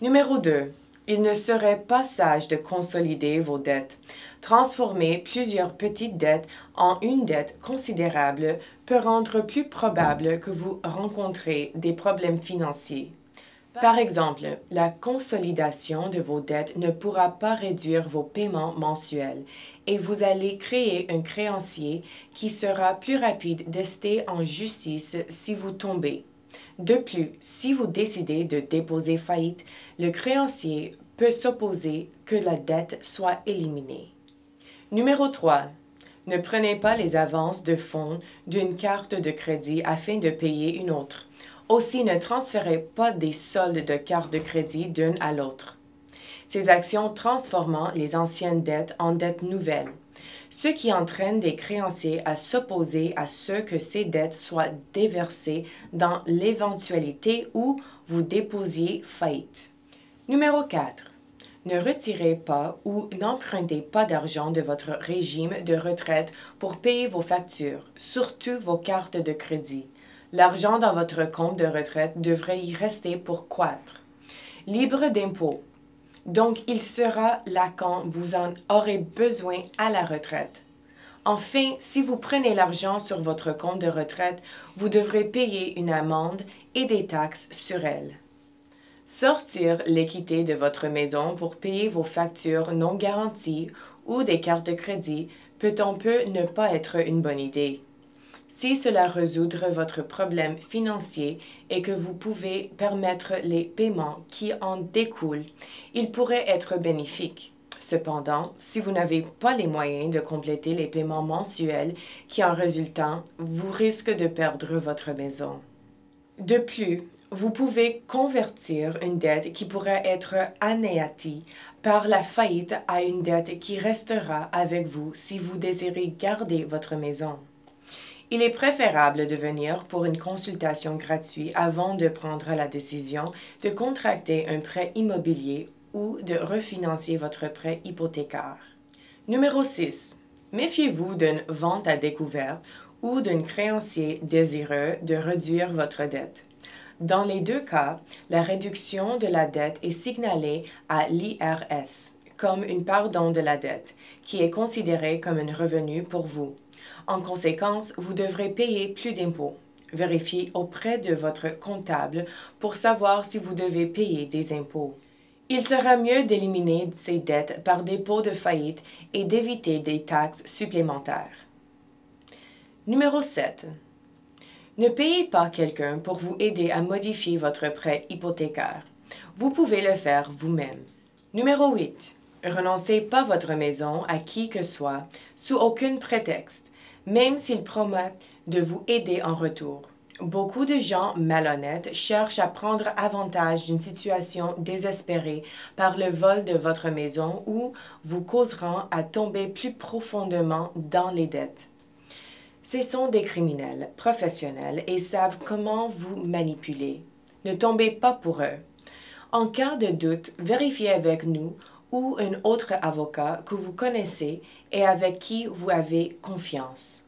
Numéro 2. Il ne serait pas sage de consolider vos dettes. Transformer plusieurs petites dettes en une dette considérable peut rendre plus probable que vous rencontrez des problèmes financiers. Par exemple, la consolidation de vos dettes ne pourra pas réduire vos paiements mensuels et vous allez créer un créancier qui sera plus rapide d'ester en justice si vous tombez. De plus, si vous décidez de déposer faillite, le créancier peut s'opposer que la dette soit éliminée. Numéro 3. Ne prenez pas les avances de fonds d'une carte de crédit afin de payer une autre. Aussi, ne transférez pas des soldes de carte de crédit d'une à l'autre. Ces actions transforment les anciennes dettes en dettes nouvelles, ce qui entraîne des créanciers à s'opposer à ce que ces dettes soient déversées dans l'éventualité où vous déposiez faillite. Numéro 4. Ne retirez pas ou n'empruntez pas d'argent de votre régime de retraite pour payer vos factures, surtout vos cartes de crédit. L'argent dans votre compte de retraite devrait y rester pour croître. Libre d'impôts. Donc, il sera là quand vous en aurez besoin à la retraite. Enfin, si vous prenez l'argent sur votre compte de retraite, vous devrez payer une amende et des taxes sur elle. Sortir l'équité de votre maison pour payer vos factures non garanties ou des cartes de crédit peut un peu ne pas être une bonne idée. Si cela résoudre votre problème financier et que vous pouvez permettre les paiements qui en découlent, il pourrait être bénéfique. Cependant, si vous n'avez pas les moyens de compléter les paiements mensuels qui en résultent, vous risquez de perdre votre maison. De plus, vous pouvez convertir une dette qui pourrait être anéantie par la faillite à une dette qui restera avec vous si vous désirez garder votre maison. Il est préférable de venir pour une consultation gratuite avant de prendre la décision de contracter un prêt immobilier ou de refinancer votre prêt hypothécaire. Numéro 6. Méfiez-vous d'une vente à découvert ou d'un créancier désireux de réduire votre dette. Dans les deux cas, la réduction de la dette est signalée à l'IRS comme une pardon de la dette, qui est considérée comme un revenu pour vous. En conséquence, vous devrez payer plus d'impôts. Vérifiez auprès de votre comptable pour savoir si vous devez payer des impôts. Il sera mieux d'éliminer ces dettes par dépôt de faillite et d'éviter des taxes supplémentaires. Numéro 7. Ne payez pas quelqu'un pour vous aider à modifier votre prêt hypothécaire. Vous pouvez le faire vous-même. Numéro 8. Renoncez pas votre maison à qui que soit, sous aucun prétexte, même s'ils promettent de vous aider en retour. Beaucoup de gens malhonnêtes cherchent à prendre avantage d'une situation désespérée par le vol de votre maison ou vous causeront à tomber plus profondément dans les dettes. Ce sont des criminels professionnels et savent comment vous manipuler. Ne tombez pas pour eux. En cas de doute, vérifiez avec nous ou un autre avocat que vous connaissez et avec qui vous avez confiance.